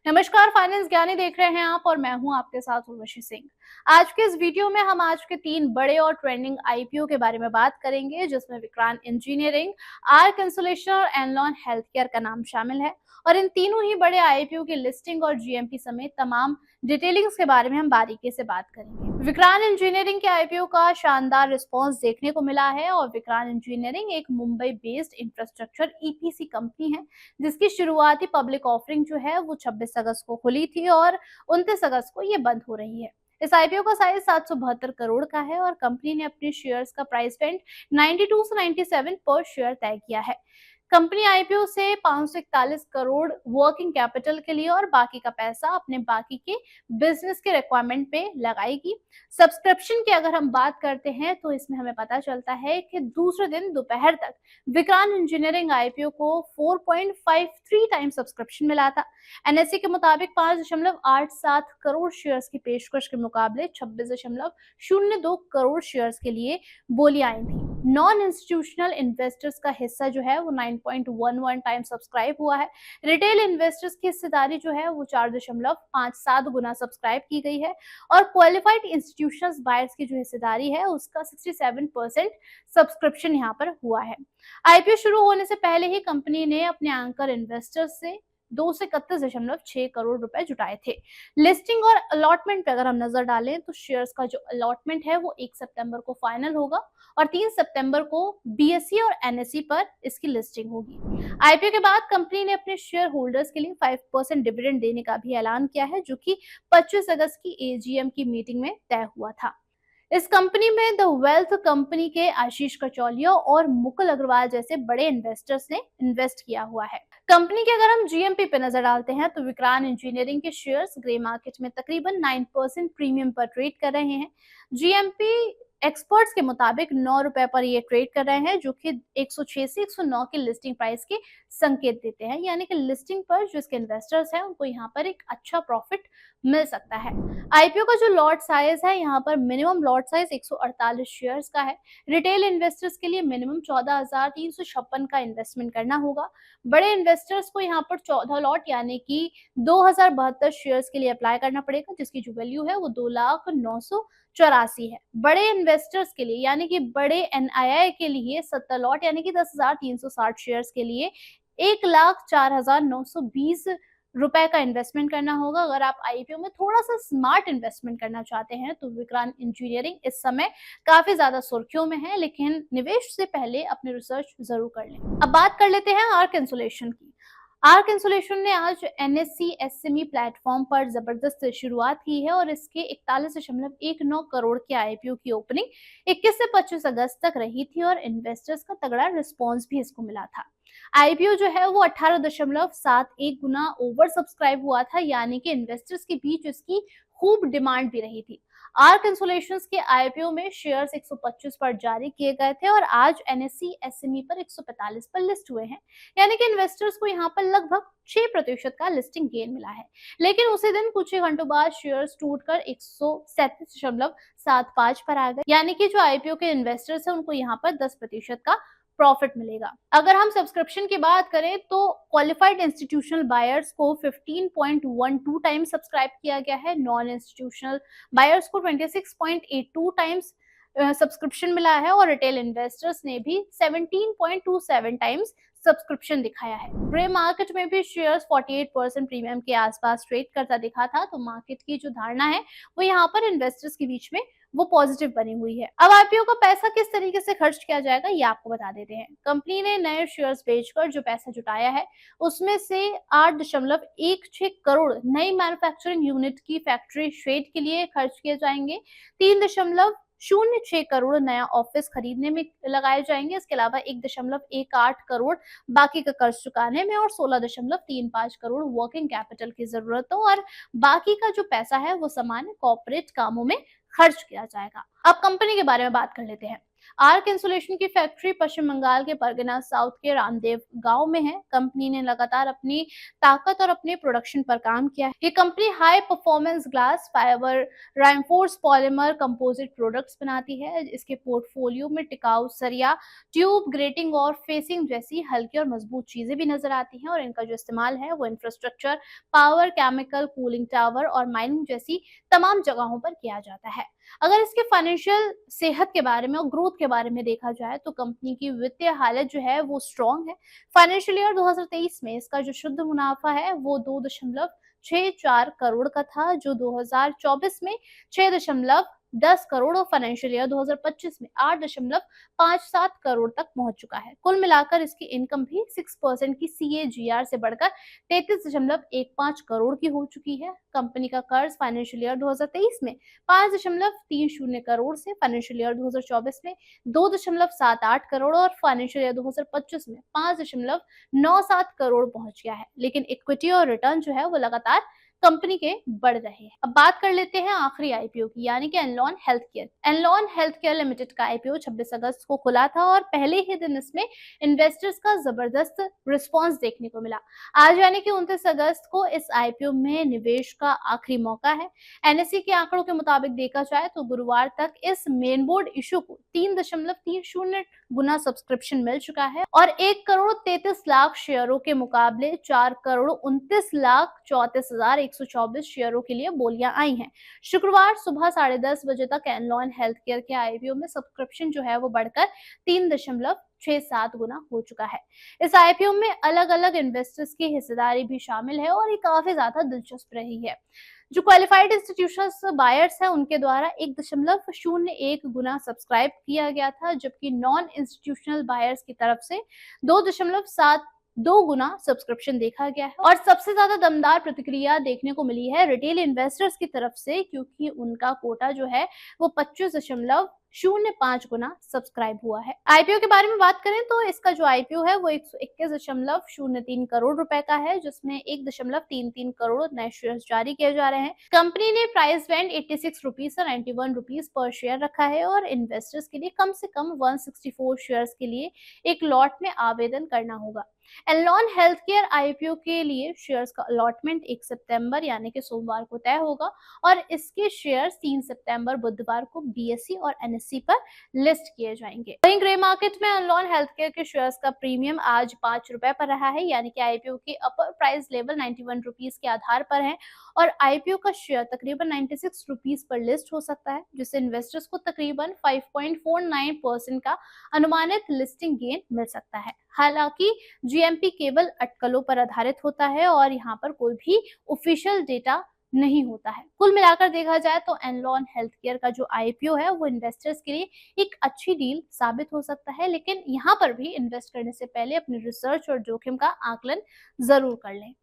नमस्कार, फाइनेंस ज्ञानी देख रहे हैं आप और मैं हूं आपके साथ उर्वशी सिंह। आज के इस वीडियो में हम आज के 3 बड़े और ट्रेंडिंग आईपीओ के बारे में बात करेंगे, जिसमें विक्रांत इंजीनियरिंग, आर्क इंसुलेशन और एनलॉन हेल्थ केयर का नाम शामिल है। और इन तीनों ही बड़े आईपीओ की लिस्टिंग और जीएमपी समेत तमाम डिटेलिंग्स के बारे में हम बारीकी से बात करेंगे। विक्रांत इंजीनियरिंग के आईपीओ का शानदार रिस्पॉन्स देखने को मिला है और विक्रांत इंजीनियरिंग एक Mumbai based infrastructure EPC company है, जिसकी शुरुआती पब्लिक ऑफरिंग जो है वो 26 अगस्त को खुली थी और 29 अगस्त को ये बंद हो रही है। इस आईपीओ का साइज 772 करोड़ का है और कंपनी ने अपने शेयर्स का प्राइस बैंड 92 से 97 पर शेयर तय किया है। कंपनी आईपीओ से 541 करोड़ वर्किंग कैपिटल के लिए और बाकी का पैसा अपने बाकी के बिजनेस के रिक्वायरमेंट पे लगाएगी। सब्सक्रिप्शन की अगर हम बात करते हैं तो इसमें हमें पता चलता है कि दूसरे दिन दोपहर तक विक्रांत इंजीनियरिंग आईपीओ को 4.53 टाइम सब्सक्रिप्शन मिला था। एनएससी के मुताबिक 5.87 करोड़ शेयर्स की पेशकश के मुकाबले 26.02 करोड़ शेयर्स के लिए बोली आई थी। नॉन इंस्टीट्यूशनल इन्वेस्टर्स का हिस्सा जो है वो 9.11 टाइम सब्सक्राइब हुआ है। रिटेल इन्वेस्टर्स की हिस्सेदारी जो है वो 4.57 गुना सब्सक्राइब की गई है और क्वालिफाइड इंस्टीट्यूशनल बायर्स की जो हिस्सेदारी है उसका 67% सब्सक्रिप्शन यहाँ पर हुआ है। आईपीओ शुरू होने से पहले ही कंपनी ने अपने एंकर इन्वेस्टर्स से 231.6 करोड़ रुपए जुटाए थे। लिस्टिंग और अलॉटमेंट पे अगर हम नजर डालें तो शेयर्स का जो अलॉटमेंट है वो 1 सितंबर को फाइनल होगा और 3 सितंबर को बीएसई और एनएसई पर इसकी लिस्टिंग होगी। आईपीओ के बाद कंपनी ने अपने शेयर होल्डर्स के लिए 5% डिविडेंड देने का भी ऐलान किया है, जो कि 25 अगस्त की एजीएम की मीटिंग में तय हुआ था। इस कंपनी में द वेल्थ कंपनी के आशीष कचौलिया और मुकुल अग्रवाल जैसे बड़े इन्वेस्टर्स ने इन्वेस्ट किया हुआ है। कंपनी के अगर हम जीएमपी पे नजर डालते हैं तो विक्रांत इंजीनियरिंग के शेयर्स ग्रे मार्केट में तकरीबन 9% प्रीमियम पर ट्रेड कर रहे हैं। जीएमपी एक्सपर्ट्स के मुताबिक 9 रुपए पर ये ट्रेड कर रहे हैं, जो कि 106 से 109 की लिस्टिंग प्राइस के संकेत देते हैं। यानी कि लिस्टिंग पर जो इसके इन्वेस्टर्स हैं उनको यहाँ पर एक अच्छा प्रॉफिट मिल सकता है। आईपीओ का जो लॉट साइज है, यहाँ पर मिनिमम लॉट साइज 148 शेयर्स का है। रिटेल इन्वेस्टर्स के लिए मिनिमम 14,356 का इन्वेस्टमेंट करना होगा। बड़े इन्वेस्टर्स को यहाँ पर 14 लॉट यानी कि 2072 शेयर्स के लिए अप्लाई करना पड़ेगा, जिसकी जो वैल्यू है वो 2,0984 है। बड़े इन्वेस्टर्स के लिए यानी कि बड़े एनआईआई के लिए 70 लॉट यानी कि 10,360 शेयर्स के लिए 1,04,920 रुपए का इन्वेस्टमेंट करना होगा। अगर आप आईपीओ में थोड़ा सा स्मार्ट इन्वेस्टमेंट करना चाहते हैं तो विक्रांत इंजीनियरिंग इस समय काफी ज्यादा सुर्खियों में है, लेकिन निवेश से पहले अपने रिसर्च जरूर कर लें। अब बात कर लेते हैं आर्क इंसुलेशन की। आर्क इंसुलेशन ने आज एनएससी एसएमई प्लेटफॉर्म पर जबरदस्त शुरुआत की है और इसके 41.19 करोड़ के आईपीओ की ओपनिंग 21 से 25 अगस्त तक रही थी और इन्वेस्टर्स का तगड़ा रिस्पांस भी इसको मिला था। आईपीओ जो है वो 18.71 गुना ओवर सब्सक्राइब हुआ था, यानी कि इन्वेस्टर्स के बीच इसकी खूब डिमांड भी रही थी। आर्क इंसुलेशंस के आईपीओ में शेयर्स 125 पर जारी किए गए थे और आज एनएससी एसएमई पर 145 पर लिस्ट हुए हैं, यानी कि इन्वेस्टर्स को यहाँ पर लगभग 6% का लिस्टिंग गेन मिला है। लेकिन उसी दिन कुछ ही घंटों बाद शेयर्स टूटकर 137.75 पर आ गए, यानी कि जो आईपीओ के इन्वेस्टर्स हैं उनको यहाँ पर 10% का प्रॉफिट मिलेगा। अगर हम सब्सक्रिप्शन की बात करें तो क्वालिफाइड इंस्टीट्यूशनल बायर्स को 15.12 टाइम्स सब्सक्राइब किया गया है, नॉन इंस्टीट्यूशनल बायर्स को 26.82 टाइम्स सब्सक्रिप्शन मिला है और रिटेल इन्वेस्टर्स ने भी 17.27 टाइम्स सब्सक्रिप्शन दिखाया है। ग्रे मार्केट में भी शेयर्स 48% प्रीमियम के आसपास ट्रेड करता दिखा था, तो मार्केट की जो धारणा है वो यहाँ पर इन्वेस्टर्स के बीच में वो पॉजिटिव बनी हुई है। अब आईपीओ का पैसा किस तरीके से खर्च किया जाएगा ये आपको बता देते हैं। कंपनी ने नए शेयर्स बेचकर जो पैसा जुटाया है उसमें से 8.16 करोड़ नई मैन्युफैक्चरिंग यूनिट की फैक्ट्री शेड के लिए खर्च किए जाएंगे। 3.06 करोड़ नया ऑफिस खरीदने में लगाए जाएंगे। इसके अलावा 1.18 करोड़ बाकी का कर्ज चुकाने में और 16.35 करोड़ वर्किंग कैपिटल की जरूरतों और बाकी का जो पैसा है वो सामान्य कॉर्पोरेट कामों में खर्च किया जाएगा। अब कंपनी के बारे में बात कर लेते हैं। आर्क इंसुलेशन की फैक्ट्री पश्चिम बंगाल के परगना साउथ के रामदेव गांव में है। कंपनी ने लगातार अपनी ताकत और अपने प्रोडक्शन पर काम किया है। ये company high performance glass fibre reinforce polymer composite products बनाती है। इसके पोर्टफोलियो में टिकाऊ सरिया, ट्यूब, ग्रेटिंग और फेसिंग जैसी हल्की और मजबूत चीजें भी नजर आती हैं और इनका जो इस्तेमाल है वो infrastructure, power, chemical, cooling tower और माइनिंग जैसी तमाम जगहों पर किया जाता है। अगर इसके फाइनेंशियल सेहत के बारे में और ग्रोथ के बारे में देखा जाए तो कंपनी की वित्तीय हालत जो है वो स्ट्रांग है। फाइनेंशियल ईयर 2023 में इसका जो शुद्ध मुनाफा है वो 2.64 करोड़ का था, जो 2024 में 6.10 करोड़ और फाइनेंशियल ईयर 2025 में 8.57 करोड़ तक पहुंच चुका है। कुल मिलाकर इसकी इनकम भी 6% की CAGR से बढ़कर 33.15 करोड़ की हो चुकी है। कंपनी का कर्ज फाइनेंशियल ईयर 2023 में 5.30 करोड़ से फाइनेंशियल ईयर 2024 में 2.78 करोड़ और फाइनेंशियल ईयर 2025 में 5.97 करोड़ पहुंच गया है। लेकिन इक्विटी और रिटर्न जो है वो लगातार कंपनी के बढ़ रहे हैं। अब बात कर लेते हैं आखिरी आईपीओ की, यानी कि Anlon health care. Anlon health care limited का आईपीओ 26 अगस्त को खुला था और पहले ही दिन इसमें इन्वेस्टर्स का जबरदस्त रिस्पांस देखने को मिला। आज यानी कि 29 अगस्त को इस आईपीओ में निवेश का आखिरी मौका है। एनएसई के आंकड़ों के मुताबिक देखा जाए तो गुरुवार तक इस मेन बोर्ड इशू को 3.30 गुना सब्सक्रिप्शन मिल चुका है और 1,33,00,000 शेयरों के मुकाबले 4,29,34,124 शेयरों के लिए बोलियां आई हैं। शुक्रवार सुबह 10:30 बजे तक एनलॉन हेल्थ केयर के आईपीओ में सब्सक्रिप्शन जो है वो बढ़कर 3.67 गुना हो चुका है। इस आईपीओ में अलग अलग इन्वेस्टर्स की हिस्सेदारी भी शामिल है और ये काफी ज्यादा दिलचस्प रही है। जो क्वालिफाइड इंस्टीट्यूशनल बायर्स हैं उनके द्वारा 1.01 गुना सब्सक्राइब किया गया था, जबकि नॉन इंस्टीट्यूशनल बायर्स की तरफ से 2.72 गुना सब्सक्रिप्शन देखा गया है। और सबसे ज्यादा दमदार प्रतिक्रिया देखने को मिली है रिटेल इन्वेस्टर्स की तरफ से, क्योंकि उनका कोटा जो है वो 25.05 गुना सब्सक्राइब हुआ है। आईपीओ के बारे में बात करें तो इसका जो आईपीओ है वो 121.03 करोड़ रुपए का है, जिसमें 1.33 करोड़ नए शेयर जारी किए जा रहे हैं। कंपनी ने प्राइस बैंड 86 रुपीज से 91 रुपीज पर शेयर रखा है और इन्वेस्टर्स के लिए कम से कम 164 शेयर्स के लिए एक लॉट में आवेदन करना होगा। एनलॉन हेल्थ केयर आईपीओ के लिए शेयर्स का अलॉटमेंट 1 सितंबर यानी कि सोमवार को तय होगा और इसके शेयर्स 3 सितंबर बुधवार को बीएसई और एनएसई पर लिस्ट किए जाएंगे। वहीं ग्रे मार्केट में एनलॉन हेल्थ केयर के शेयर्स का प्रीमियम आज 5 रुपए पर रहा है, यानी कि आईपीओ की अपर प्राइस लेवल 91 रुपीज के आधार पर है और आईपीओ का शेयर तकरीबन 96 रुपीज पर लिस्ट हो सकता है, जिससे इन्वेस्टर्स को तकरीबन 5.49% का अनुमानित लिस्टिंग गेन मिल सकता है। हालांकि जीएमपी केवल अटकलों पर आधारित होता है और यहाँ पर कोई भी ऑफिशियल डेटा नहीं होता है। कुल मिलाकर देखा जाए तो एनलॉन हेल्थ केयर का जो आईपीओ है वो इन्वेस्टर्स के लिए एक अच्छी डील साबित हो सकता है, लेकिन यहाँ पर भी इन्वेस्ट करने से पहले अपनी रिसर्च और जोखिम का आकलन जरूर कर लें।